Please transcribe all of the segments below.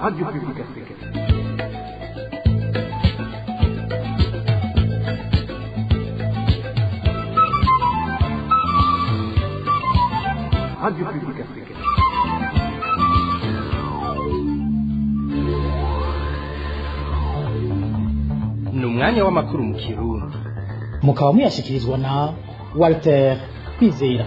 Radio Publique Africaine. Radio Publique Africaine. Ni umwanya w'amakuru mu Kirundi. Mukaba muyashikirizwa na Walter Kwizera.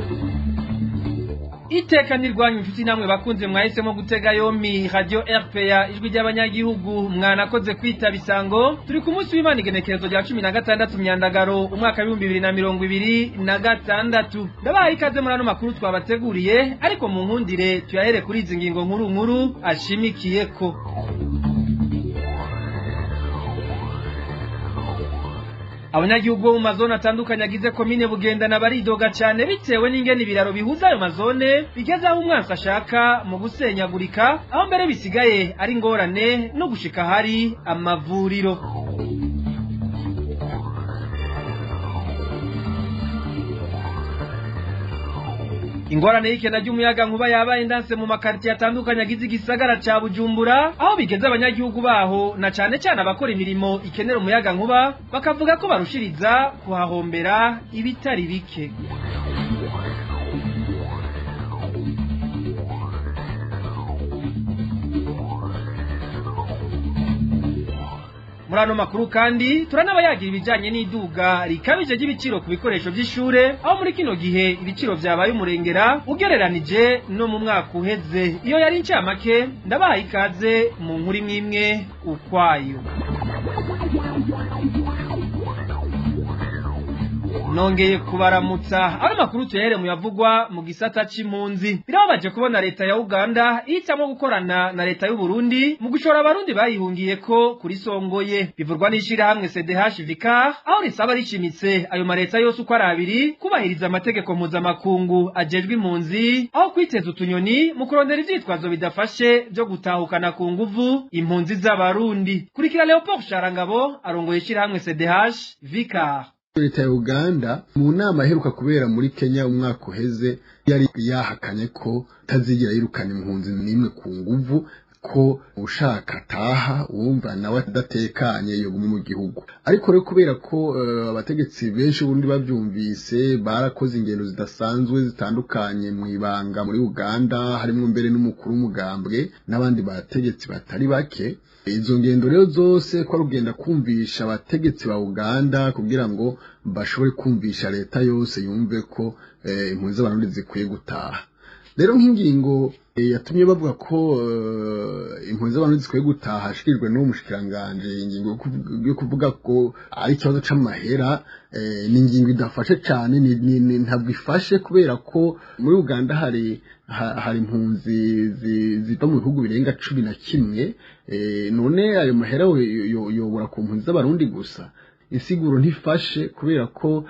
Iteka nirwanyu mfiti namwe bakunze mwahisemo gutega yompi Radio RPA ijwi ry'abanyagihugu mwanakoze kwita bisango turi ku munsi w'Imana igenekerezo rya 16 Myandagaro umwaka wa 2026 ndabaha ikaze muri ano makuru twabateguriye ariko mu nkundire tuyahere kuri izi ngingo nkuru ashimikiyeko. Abanyagihugu bo mu mazone atandukanye agize komine Bugendana baridoga cyane bitewe n'ingene ibiraro bihuza ayo mazone bigeze aho umwansi ashaka mu gusenyagurika aho mbere bisigaye ari ngorane no gushika hari amavuriro. Ingorane y'ikena ry'umuyaga nkuba yabaye ndanse mu makarti atandukanye agize igisagara ca Bujumbura aho bigeze abanyagihugu baho na cane cyane abakora imirimo ikenera umuyaga nkuba bakavuga ko barushiriza kuhahombera ibitari bike. Murano makuru kandi turanabayagira ibijanye n'iduga rikabije ry'ibiciro ku bikoresho by'ishure aho muri kino gihe ibiciro byabaye umurengera ugereranije no mu mwaka uheze. Iyo yari incamake ndabaha ikaze mu nkuru imwe ukwayo. Nongeye kubaramutsa ari makuru tuhere mu yavugwa mu gisata c'impunzi. Birababaje kubona leta ya Uganda ihitamo gukorana na leta y'u Burundi mu gushora abarundi bayihungiye ko kuri Songoye. Bivurwa n'ishira hamwe CDH Vicar aho risaba rishimitse ayo mareta yose uko ari abiri kubahiriza amategeko mpuzamakungu ajejwe impunzi aho kwiteza utunyoni mu kurondera ivyitwazo bidafashe byo gutahukana ku nguvu impunzi z'abarundi. Kurikira Leopold Sharangabo arongoye ishira hamwe CDH Vicar. Leta ya Uganda mu nama iheruka kubera muri Kenya umwaka uheze yari yahakanye ko tazigira yirukana impunzi n'imwe ku nguvu ko ushaka taha wumva nawe adatekanye yo mu gihugu. Ariko rero kubera ko abategetsi benshi ubundi bavyumvise barakoze ingendo zidasanzwe zitandukanye mu ibanga muri Uganda harimo mbere n'umukuru w'umugambwe n'abandi bategetsi batari bake. Izo ngendo rero zose ko rugenda kumvisha abategetsi ba Uganda kugira ngo bashobore kumvisha leta yose yumve ko impunzi z'abarundi zikwiye gutaha. Rero nk'ingingo yatumye bavuga ko impunzi z'abarundi zikwiye gutaha ashikirijwe n'uwo mushikiranganje ingingo yo kuvuga ko ari ikibazo c'amahera ni ingingo idafashe cyane ntabwo ifashe kubera ko muri Uganda hari impunzi ziva mu bihugu birenga 11 none ayo mahera yobora ku mpunzi z'abarundi gusa. Insiguro ntifashe kubera ko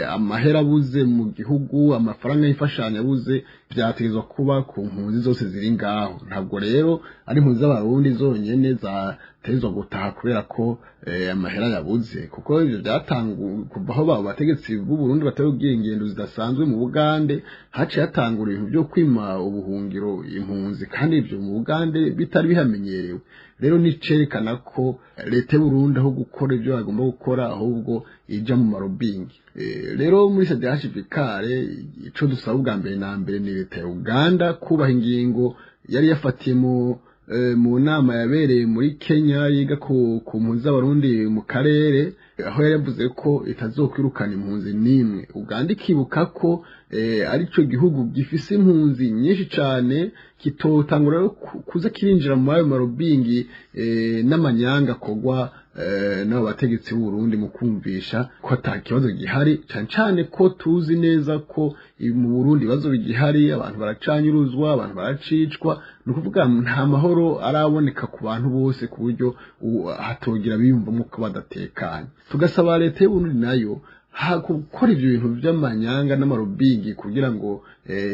amahera abuze mu gihugu amafaranga y'imfashanyo abuze byategezwa kuba ku mpunzi zose ziri ngaho. Ntabwo rero ari impunzi z'abarundi zonyene zatezwa gutaha kubera ko amahera yabuze kuko ivyo byatanguye kuva aho bategetsi b'u Burundi batarugiye ingendo zidasanzwe mu Bugande haciye hatangura ibintu byo kwima ubuhungiro impunzi kandi ivyo mu Bugande bitari bihamenyerewe. Rero nicerekana ko leta y'u Burundi aho gukora ivyo bagomba gukora ahubwo ija mu marobingi. Rero muri CDH Vicar ico dusaba ubwa mbere na mbere ni leta ya Uganda kubaha ingingo yari yafatiye mu nama yabereye muri Kenya yiga ku mpunzi z'abarundi mu karere aho yari yavuze ko itazokwirukana impunzi n'imwe. Uganda ikibuka ko arico gihugu gifise impunzi nyinshi cyane kitotangura kuza kirinjira mu ayo marobingi n'amanyanga kogwa n'abo bategetsi b'u Burundi mu kumvisha ko atakibazo gihari cyane ko tuzi neza ko mu Burundi bazo bigihari abantu baracanyuruzwa abantu baracicwa no kuvuga nta mahoro araboneka ku bantu bose ku buryo hatogira biyumvamo ko badatekanye. Tugasaba leta y'u Burundi nayo gukora ibyo bintu by'amanyanga n'amarobingi kugira ngo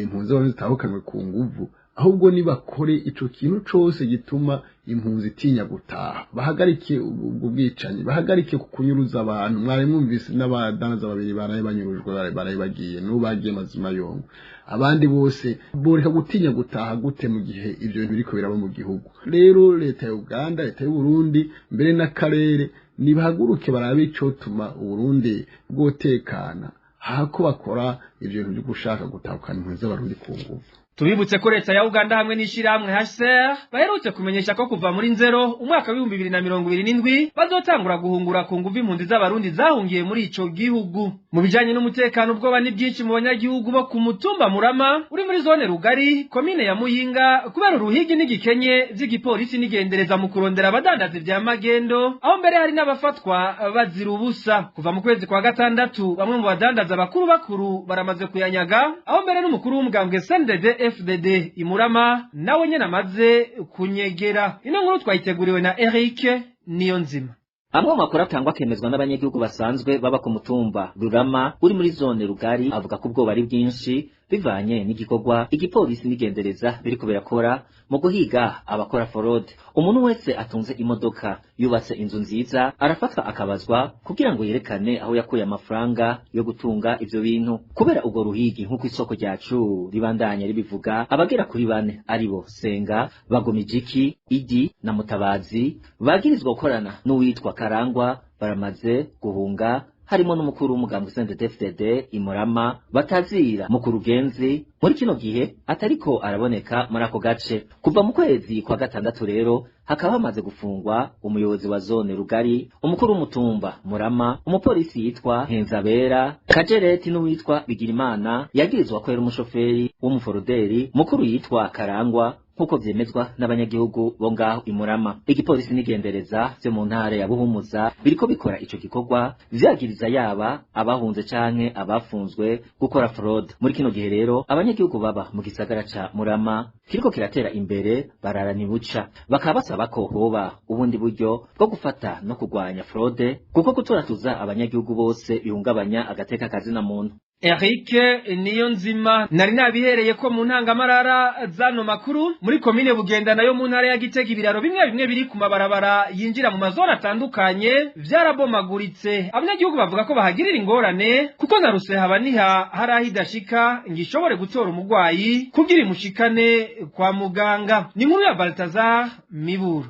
impunzi z'abarundi zitahukanwe ku nguvu ahubwo nibakore ico kintu cose gituma impunzi itinya gutaha, bahagarike ubwo bwicanyi, bahagarike kukunyuruza abantu. Mwari mwumvise n'abadanaza babiri baraye banyurujwe baraye bagiye n'ubagiye mazima yongo, abandi bose boreka gutinya gutaha gute mu gihe ivyo bintu biriko biraba mu gihugu. Rero leta ya Uganda, leta y'u Burundi mbere n'akarere nibahaguruke barabe ico tuma Uburundi bwotekana, hako bakora ivyo bintu byo gushaka gutahukana impunzi z'abarundi ku nguvu. Tubibutse ko leta ya Uganda hamwe n'ishirahamwe HCR baherutse kumenyesha ko kuva muri nzero umwaka wa 2027 bazotangura guhungura ku nguvu impunzi z'abarundi zahungiye muri ico gihugu. Mu bijanye n'umutekano ubwoba ni byinshi mu banyagihugu bo ku mutumba Murama uri muri zone Rugari komine ya Muyinga kubera uruhigi n'igikenye vy'igipolisi n'igendereza mu kurondera abadandazi vya magendo, aho mbere hari n'abafatwa bazira ubusa. Kuva mu kwezi kwa gatandatu bamwe mu badandaza bakuru baramaze kuyanyaga, aho mbere n'umukuru w'umugambwe CNDD FDD Imurama nawe nyene amaze kunyegera. Ino nkuru twayiteguriwe na Eric Niyonzima. Amwe mu makuru atangwa akemezwa n'abanyagihugu basanzwe baba ku mutumba Rurama uri muri zone Rugari avuga ko ubwoba ari bwinshi bivanye n'igikorwa igipolisi n'igendereza biriko birakora mu guhiga abakora forode. Umuntu wese atunze imodoka yubatse inzu nziza arafatwa akabazwa kugira ngo yerekane aho yakuye amafaranga yo gutunga ivyo bintu. Kubera ubwo ruhigi nk'uko isoko ryacu ribandanya ribivuga, abagera kuri 4 aribo Senga, Bagomijiki, Idi na Mutabazi bagirizwa gukorana n'uwitwa Karangwa baramaze guhunga, harimo n'umukuru w'umugambwe CNDD-FDD Imurama batazira mu kurugenzi muri kino gihe atariko araboneka muri ako gace. Kuva mu kwezi kwa gatandatu rero hakaba hamaze gufungwa umuyobozi wa zone Rugari, umukuru w'umutumba Murama, umupolisi yitwa Henzabera Kajereti n'uwitwa Bigirimana yagirizwa ko yari umushoferi w'umuforoderi, mukuru yitwa Karangwa nkuko vyemezwa n'abanyagihugu bo ngaho Imurama. Igipolisi n'igendereza vyo mu ntara ya Buhumuza biriko bikora ico gikorwa vyagiriza yaba abahunze canke abafunzwe gukora fraud. Muri kino gihe rero abanyagihugu baba mu gisagara ca Murama kiriko kiratera imbere bararani buca, bakaba basaba ko hoba ubundi buryo bwo gufata no kugwanya fraude kuko guturatuza abanyagihugu bose bihungabanya agateka kazina muntu. Eric Niyonzima. Nari nabihereye ko mu ntangamarara zano makuru muri komine Bugenda nayo mu ntara ya Gitega ibiraro bimwe biri ku mabarabara yinjira mu mazone atandukanye vyarabomaguritse. Abanyagihugu bavuga ko bahagirira ingorane kuko na Ruseha baniha harahidashika ngishobore gutora umugwayi kugira imushikane kwa muganga. Ni nkuru ya Baltazar Miburu.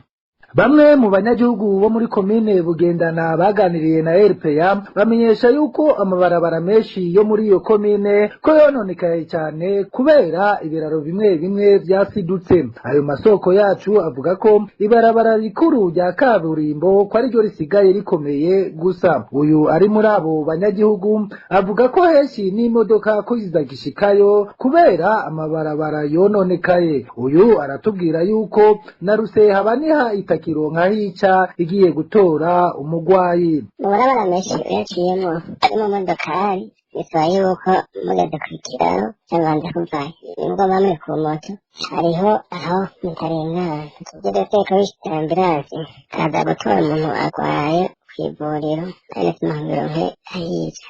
Bamwe mu banyagihugu bo muri komine Bugendana baganiriye na RPA bamenyesha yuko amabarabara menshi yo muri iyo komine ko yononekaye cyane kubera ibiraro bimwe vyasidutse. Ayo masoko yacu avuga ko ibarabara rikuru rya kaburimbo ko ari ryo risigaye rikomeye gusa. Uyu ari muri abo banyagihugu avuga ko henshi n'imodoka ko zizagishikayo kubera amabarabara yononekaye. Uyu aratubwira yuko na Ruseha baniha kironka hica igiye gutora umugwayi. Barabara menshi yaciyemo arimo modokari bisaba yuko mugeze kwikiraro cyangwa kuvayo nubwo bamwe ku moto hariho aho mutarengana tugeze teka bishita ambulance kaza gutora umuntu agwaye kw'ivuriro kandi simangironke ahica.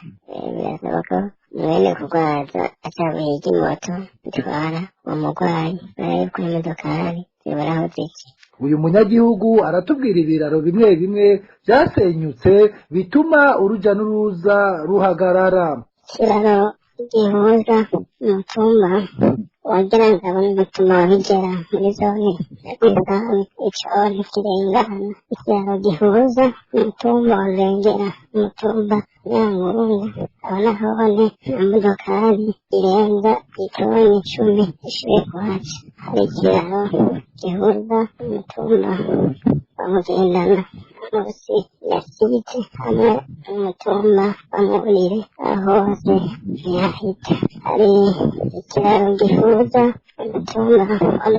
Birasaba ko mwene kugwaza acabuhiga imoto itwara uwo mugwayi barayuko imodokari ziburaho ziki. Uyu munyagihugu aratubwira ibiraro bimwe vyasenyutse bituma uruja n'uruza ruhagarara. Kiraro gihuza umutumba wagira ngo bituma bigera muri zone Rwigara iconi kirengana. Ikiraro gihuza umutumba urengera umutumba Nyamurunga abona habone amodokari irenza itoni 10 ishuye kuhaca. Hari ikiraro gihuza umutumba Bamugendana munsi ya Sibiti hamwe n'umutumba Bamurire aho hose ntiyahita. Hari ikiraro gihuza umutumba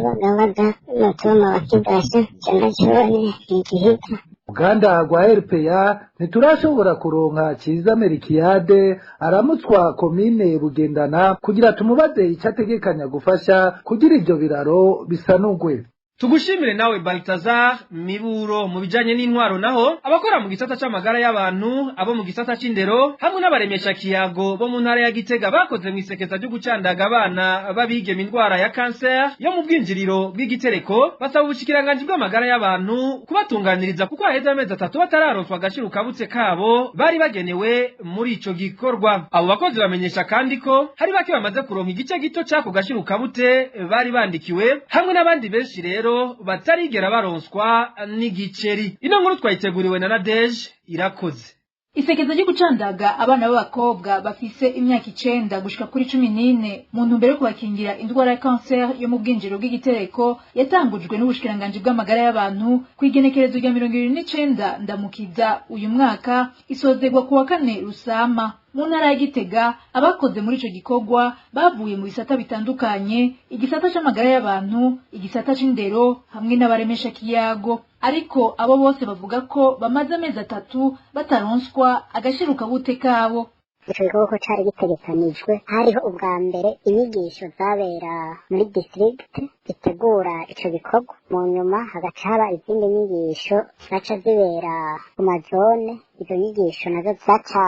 Bagabaga n'umutumba wa Kigasha Cyanacone ntigihita. Uganda rwa RPA ntiturashobora kuronka Kiza Merikiade aramutswa komine Bugendana kugira tumubaze icyategekanya gufasha kugira ibyo biraro bisanugwe. Tugushimire nawe Baltazar Miburo. Mu bijanye n'intwaro naho abakora mu gisata c'amagara y'abantu, abo mu gisata c'indero hamwe n'abaremesha kiyago bo mu ntara ya Gitega bakoze mu isekeza ryo gucandaga abana babigema indwara ya cancer yo mu bwinjiriro bw'igitereko, basaba ubushikiranganje bw'amagara y'abantu kubatunganiriza kuko haheze amezi 3 batararonswa agashiro kabutse kabo bari bagenewe muri ico gikorwa. Abo bakozi bamenyesha kandi ko hari bake bamaze kuronka igice gito c'ako gashiro kabute bari bandikiwe, hamwe n'abandi benshi rero batarigera baronswa n'igiceri. Ino nkuru twayiteguriwe na Nadege Irakoze. Isekeza ryo gucandaga abana b'abakobwa bafise imyaka 9 gushika kuri 14 mu ntumbero yo kubakingira indwara ya cancer yo mu bwinjiro bw'igitereko yatangujwe n'ubushikiranganje bw'amagara y'abantu kwigenekerezo rya 29 ndamukiza uyu mwaka, isozegwa kuwa 4 Rusama. Mu ntara ya Gitega abakoze muri ico gikorwa bavuye mu bisata bitandukanye, igisata c'amagara y'abantu, igisata c'indero hamwe n'abaremesha kiyago, ariko abo bose bavuga ko bamaze amezi 3 bataronswa agashiruka bute kabo. Ico gikorwa cari gitegekanijwe, hariho ubwa mbere inyigisho zabera muri district gitegura ico gikorwa, mu nyuma hagaca haba izindi nyigisho zaca zibera ku mazone. Izo nyigisho nazo zaca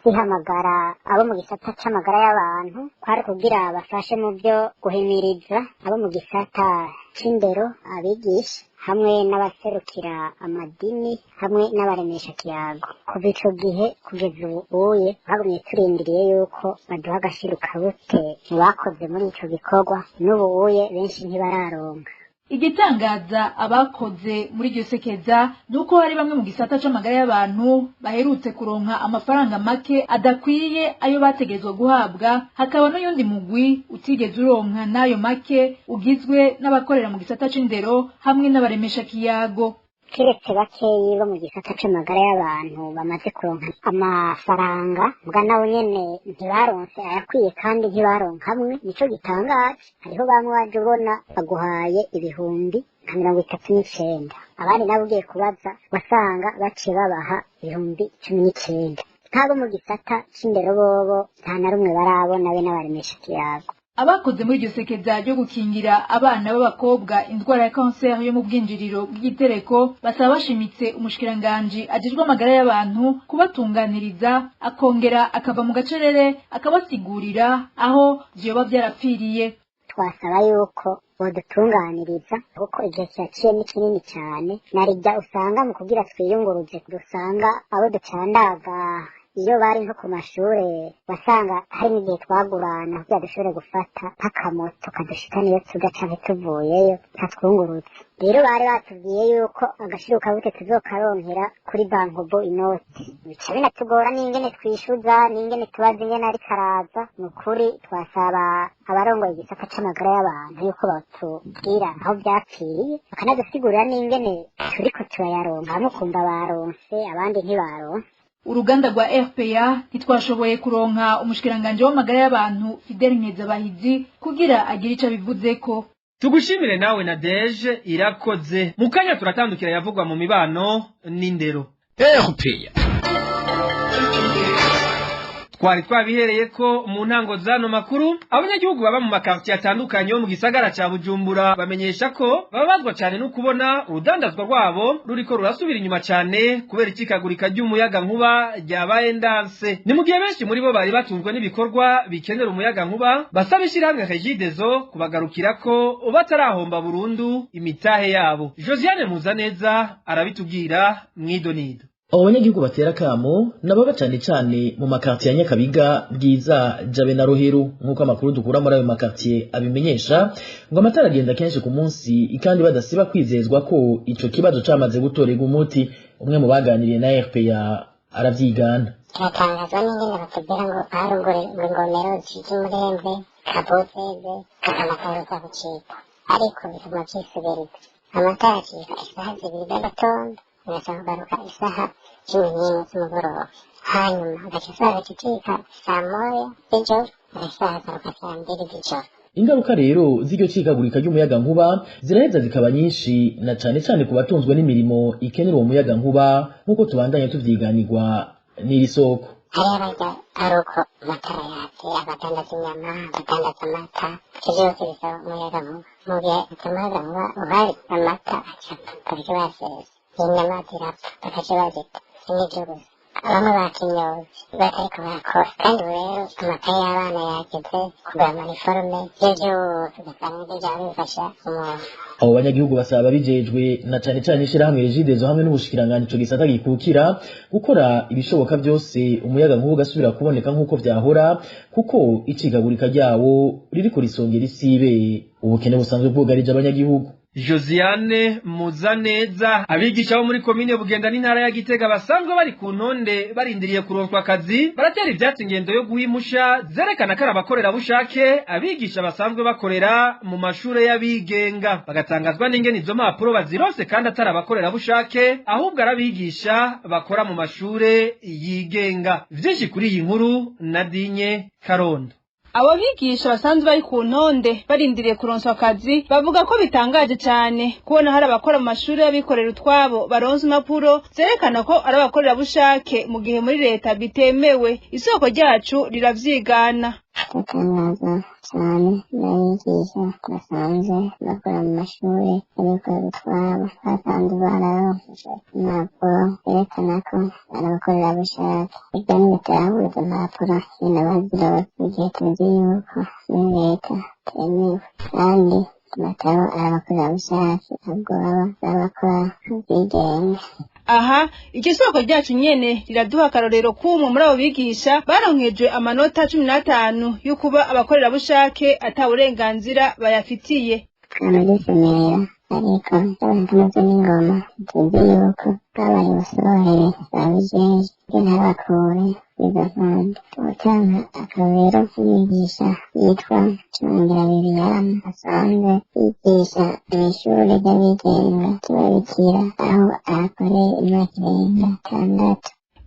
zihamagara abo mu gisata c'amagara y'abantu kwari kugira bafashe mu byo guhimiriza abo mu gisata c'indero, abigisha hamwe n'abaserukira amadini hamwe n'abaremesha kiyago. Kuva ico gihe kugeza ubuye bagumye turindiriye yuko baduha agashiro kabute mu bakoze muri ico gikorwa, n'ubuye benshi ntibararonka. Igitangaza abakoze muri iryo sekeza nuko hari bamwe mu gisata c'amagara y'abantu baherutse kuronka amafaranga make adakwiye ayo bategezwe guhabwa, hakaba n'uyundi mugwi utigeze uronka nayo make ugizwe n'abakorera mu gisata c'indero hamwe n'abaremesha kiyago. Kiretse bakeyi bo mu gisata c'amagara y'abantu bamaze kuronka amafaranga, mbwa nabo nyene ntibaronse ayakwiye kandi ntibaronka hamwe. Nico gitangaje, hariho bamwe waje ubona baguhaye ibihumbi nka 39, abandi nabo ugiye kubaza wasanga baciye babaha ibihumbi 19. Nk'abo mu gisata c'indero bobo nta na rumwe barabona be n'abaremesha kiyago. Abakoze muri iryo sekeza ryo gukingira abana b'abakobwa indwara ya cancer yo mu bwinjiriro bw'igitereko basaba bashimitse umushikiranganje ajejwe amagara y'abantu kubatunganiriza, akongera akava mu gacerere akabasigurira aho vyoba vyarapfiriye. Twasaba yuko bodutunganiriza kuko igihe cyaciye ni kinini cyane, narijya usanga mu kugira twiyunguruze dusanga abo ducandaga iyo bari nko ku mashure wasanga hari n'igihe twagurana kugira dushobore gufata nk'akamoto kadushikana iyo tuja canke tuvuyeyo ntatwungurutse. Rero bari batubwiye yuko agashiro kabute tuzokaronkera kuri bankobo inoti, bica binatugora n'ingene twishuza n'ingene tubaza ingene ari karaza. Ni ukuri twasaba abarongoye igisata c'amagara y'abantu yuko batubwira aho vyapfiriye, bakanadusigurira n'ingene turiko turayaronka, hamwe kumva baronse abandi ntibaronse. Uruganda rwa RPA ntitwashoboye kuronka umushikiranganje w'amagara y'abantu Fidel Nkezabahizi kugira agire ico bivuzeko. Tugushimire nawe Nadege Irakoze. Mu kanya turatandukira yavugwa mu mibano n'indero. RPA Twari twabihereye ko mu ntango zano makuru abanyagihugu baba mu makartier atandukanye mu gisagara ca Bujumbura bamenyesha ko babazwa cyane no kubona urudandazwa rwabo ruriko rurasubira inyuma cyane kubera ikikagurika ry'umuyaga nkuba ryabaye ndanse. Ni mu gihe benshi muri bo bari batunzwe n'ibikorwa bikenera umuyaga nkuba, basaba ishyirahamwe Regideso kubagarukira ko batarahomba burundu imitahe yabo. Josiane Muzaneza arabitubwira mwidonido. Abo banyagihugu batera kamo nababa cyane mu makartier ya Nyakabiga, Bwiza, Jabe na Rohero nkuko amakuru dukura muri ayo makartier abimenyesha, ngo amatara agenda kenshi ku munsi kandi badasiba kwizezwa ko ico kibazo camaze gutorerwa umuti. Umwe mu baganiriye na RPA aravyigana. Kiratangazwa n'ingene batubwira ngo haruguru ingomero z'Umurembe, Kabozeze, amatara za gucika, ariko bituma vyisubiriza. Amatara acika isaha 2 z'agatondo ugaca kugaruka isaha 11 z'umugoroba, hanyuma agaca isaha zicika saa 1 z'ijoro, agasaha agaruka saa 2 z'ijoro. Ingaruka rero z'iryo cikagurika ry'umuyaga nkuba ziraheza zikaba nyinshi, na cane ku batunzwe n'imirimo ikenera uwo muyaga nkuba nkuko tubandanye tuvyiganirwa n'iri soko. Hari abarya ari uko amatara yatse, abadandaza inyama, abadandaza amata, ivyo vyose bisaba umuyaga nkuba. mu gihe umuyagankuba uhari amata bakaca basesa inyama zirapfa bakaca bazita n'ibyo gusa bamwe bakinyoye batariko barakora kandi ubu rero amakaye y'abana yageze kugura amaniforume ivyo vyose ugasanga nivyo vyaba bifasha umuntu. abo banyagihugu basaba ababijejwe na cane cane ishirahamwe Regidezo hamwe n'ubushikiranganji ico gisata gikukira gukora ibishoboka byose umuyaga nkuba ugasubira kuboneka nk'uko vyahora kuko icigagurika ryawo ririko risongera isibe ubukene busanzwe bwugarije abanyagihugu. Josiane Muzaneza abigisha bo muri komine Bugenda n'intara ya Gitega basanzwe bari ku ntonde barindiriye kuronswa akazi baratera ivyatsi ingendo yo guhimusha zerekana ko abakorera bushake abigisha basanzwe bakorera mu mashure y'abigenga bagatangazwa n'ingene izo mpapuro bazirose kandi atari abakorera bushake ahubwo arabigisha bakora mu mashure yigenga. Vyinshi kuri iyi nkuru Nadine Karondo. Abo bigisha basanzwe bari ku ntonde barindiriye kuronswa akazi bavuga ko bitangaje cyane kubona hari abakora mu mashuri y'abikorera utwabo baronse impapuro zerekana ko ari abakorera bushake mu gihe muri leta bitemewe. Isoko ryacu riravyigana. Batangaza cyane n'abigisha basanzwe bakora mu mashuri y'abikorera utwabo basanzwe bararonse impapuro zerekana ko ari abakorera bushake. Ibyo ntibitarahuza impapuro nyine bazirose igihe tuzi yuko muri leta temewe kandi bataba ari abakorera bushake ahubwo baba bakora bigenga. Aha igisoko ryacu nyene riraduha akarorero kumwe muri abo bigisha baronkejwe amanota 15 yo kuba abakorera bushake atawurenganzira bayafitiye. Amagisomera ariko abantu muzo n'ingoma tuzi yuko babaye ubusohere babijeje n'abakure izo mpande. Utanga akarorero k'umwigisha yitwa Cungira Liliane asanzwe yigisha mw'ishure ry'abigenga kibabikira aho akoreye imyaka irenga 6.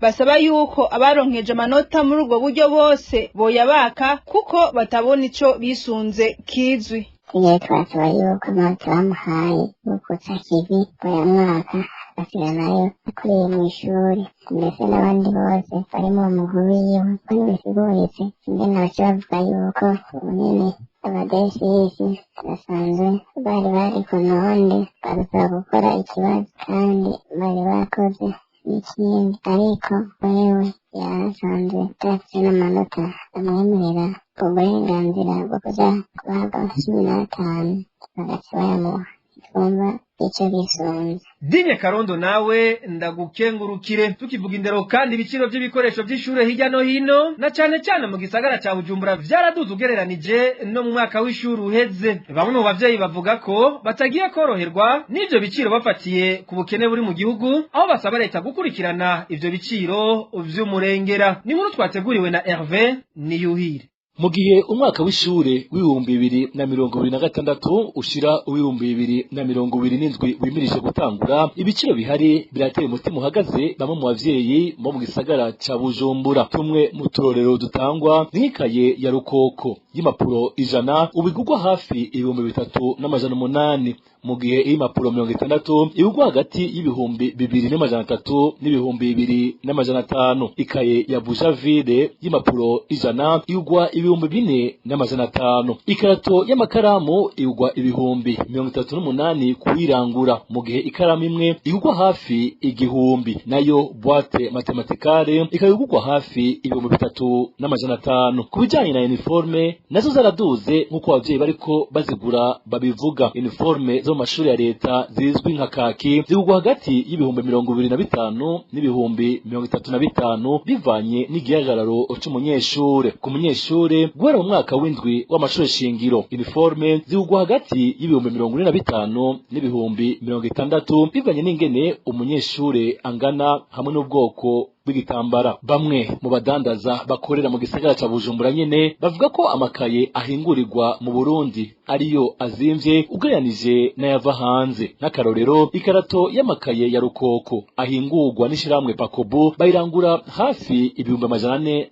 Basaba yuko abaronkeje amanota muri ubwo buryo bose boyabaka kuko batabona ico bisunze kizwi. Igihe twasaba yuko amanota bamuhaye gukutsa kibi buri mwaka basiga nayo akuriye mw'ishuri mbese n'abandi bose bari mu mugwi wiwe bari bisiguritse ingene baca bavuga yuko ubunene abadesisi basanzwe bari ku ntonde barusaba gukora ikibazo kandi bari bakoze n'ikindi ariko wewe yarasanzwe atafise n'amanota amwemerera uburenganzira bwo kuja guhabwa 15 bagaca bayamuha twumva ico bisunze. Dinye Karondo nawe ndagukengurukire. Tukivuga indero kandi ibiciro by'ibikoresho by'ishure hirya no hino na cyane cyane mu gisagara ca Bujumbura vyaraduze ugereranije no mu mwaka w'ishuri uheze. Bamwe mu bavyeyi bavuga ko batagiye koroherwa n'ivyo biciro bafatiye ku bukene buri mu gihugu aho basaba leta gukurikirana ivyo biciro vy'umurengera. Ni nkuru twateguriwe na Hervé Niyuhire. Mu gihe umwaka w'ishure w'ibihumbi 2026 ushira w'ibihumbi 2027 wimirije gutangura ibiciro bihari birateye umutima uhagaze bamwe mu bavyeyi bo mu gisagara ca Bujumbura. Tumwe mu turorero dutangwa n'ikaye ya rukoko y'imapuro 100 ubigurwa hafi 3800 mu gihe impapuro 60 igurwa hagati y'ibihumbi 2300 n'ibihumbi 2500. Ikaye ya Bujavide y'imapuro 100 igurwa ibihumbi 4500. Ikarato y'amakaramu igurwa ibihumbi 38 kuyirangura mu gihe ikaramu imwe igurwa hafi igihumbi. Nayo boîte mathématicale ikayugurwa hafi ibihumbi 3500. Kubijanye na uniforme nazo zaraduze nkuko abavyeyi bariko bazigura babivuga. Uniforme zo mashuri ya leta zizwi nka kaki zigurwa hagati y'ibihumbi 25 n'ibihumbi 35 bivanye n'igihagararo c'umunyeshure. Ku munyeshure guhera mu mwaka w'indwi w'amashuri shingiro uniforme zigurwa hagati y'ibihumbi 45 n'ibihumbi 60 bivanye n'ingene umunyeshure angana hamwe n'ubwoko bw'igitambara. Bamwe mu badandaza bakorera mu gisagara ca Bujumbura nyene bavuga ko amakaye ahingurirwa mu Burundi ariyo azimvye ugereranije n'ayava hanze. N'akarorero ikarato y'amakaye ya rukoko ahingurwa n'ishiramwe Pakobu bayirangura hafi ibihumbi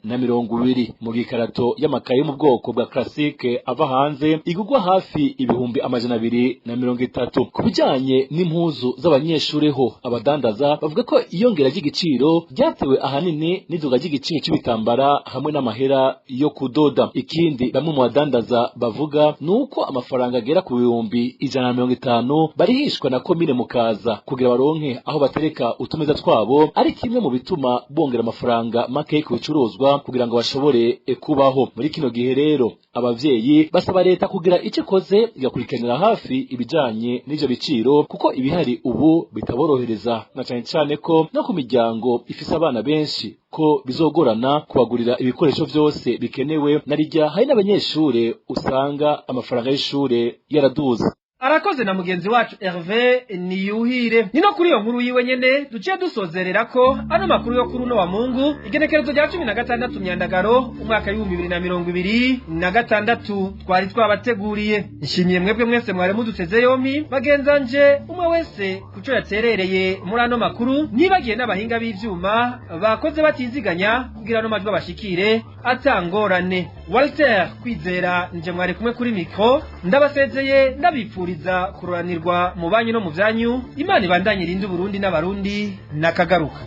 420 mu gikarato y'amakaye mu bwoko bwa classique ava hanze igurwa hafi ibihumbi 230. Kubijanye n'impuzu z'abanyeshure ho abadandaza bavuga ko iyongera ry'igiciro vyatewe ahanini n'iduga ry'igiciro c'ibitambara hamwe n'amahera yo kudoda. Ikindi bamwe mu badandaza bavuga nuko amafaranga agera ku 150 barihishwa na komine Mukaza kugira baronke aho batereka utumeza twabo, ari kimwe mu bituma bongera amafaranga make ku bicuruzwa kugira ngo bashobore kubaho. Muri kino gihe rero abavyeyi basaba leta kugira ico koze igakurikiranira hafi ibijanye n'ivyo biciro, kuko ibihari ubu bitaborohereza, na cane cane ko no ku miryango ifise abana benshi ko bizogorana kubagurira ibikoresho vyose bikenewe, narirya hari n'abanyeshure usanga amafaranga y'ishure yaraduze. Arakoze na mugenzi wacu Hervé Niyuhire. Nino kuri iyo nkuru yiwe nyene duciye dusozerera ko ano makuru yo kuri no wa Mungu igenekerezo rya 16 Myandagaro umwaka wa 2026 twari twabateguriye. Nshimiye mwebwe mwese mware muduteze yompi, bagenzanje umwe wese kuco yaterereye muri ano makuru, nibagiye n'abahinga b'ivyuma bakoze batiziganya kugira ano majwi bashikire atangorane. Walter Kwizera nje mware kumwe kuri mikro, ndabasezeye ndabipfuriza kuroranirwa mu banyu no mu vyanyu. Imana ibandanye irinde Burundi n'abarundi nakagaruka.